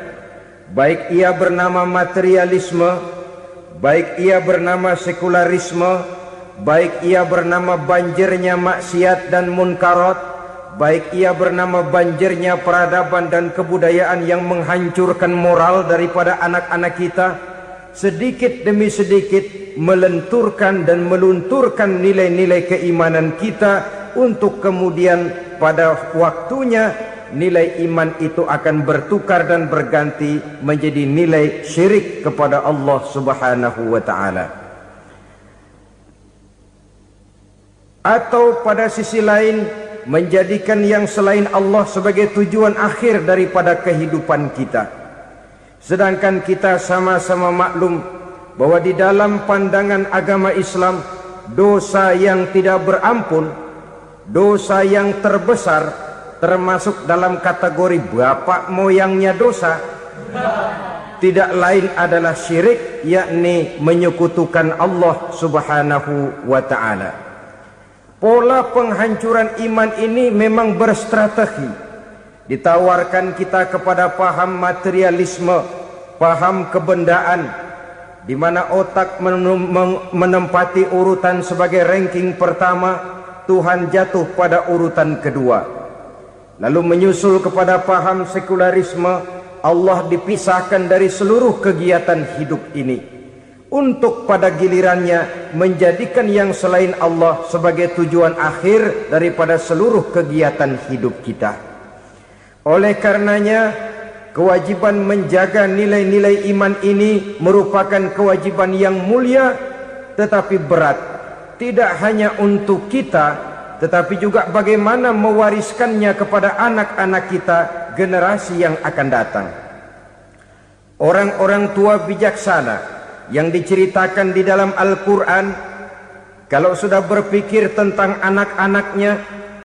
Baik ia bernama materialisme, baik ia bernama sekularisme, baik ia bernama banjirnya maksiat dan munkarat, baik ia bernama banjirnya peradaban dan kebudayaan yang menghancurkan moral daripada anak-anak kita, sedikit demi sedikit melenturkan dan melunturkan nilai-nilai keimanan kita, untuk kemudian pada waktunya nilai iman itu akan bertukar dan berganti menjadi nilai syirik kepada Allah Subhanahu wa ta'ala. Atau pada sisi lain, menjadikan yang selain Allah sebagai tujuan akhir daripada kehidupan kita. Sedangkan kita sama-sama maklum bahwa di dalam pandangan agama Islam, dosa yang tidak berampun, dosa yang terbesar, termasuk dalam kategori bapak moyangnya dosa, tidak lain adalah syirik, yakni menyekutukan Allah Subhanahu wa ta'ala. Pola penghancuran iman ini memang berstrategi. Ditawarkan kita kepada paham materialisme, paham kebendaan, di mana otak menempati urutan sebagai ranking pertama, Tuhan jatuh pada urutan kedua. Lalu menyusul kepada paham sekularisme, Allah dipisahkan dari seluruh kegiatan hidup ini, untuk pada gilirannya menjadikan yang selain Allah sebagai tujuan akhir daripada seluruh kegiatan hidup kita. Oleh karenanya, kewajiban menjaga nilai-nilai iman ini merupakan kewajiban yang mulia tetapi berat, tidak hanya untuk kita, tetapi juga bagaimana mewariskannya kepada anak-anak kita, generasi yang akan datang. Orang-orang tua bijaksana yang diceritakan di dalam Al-Quran, kalau sudah berpikir tentang anak-anaknya,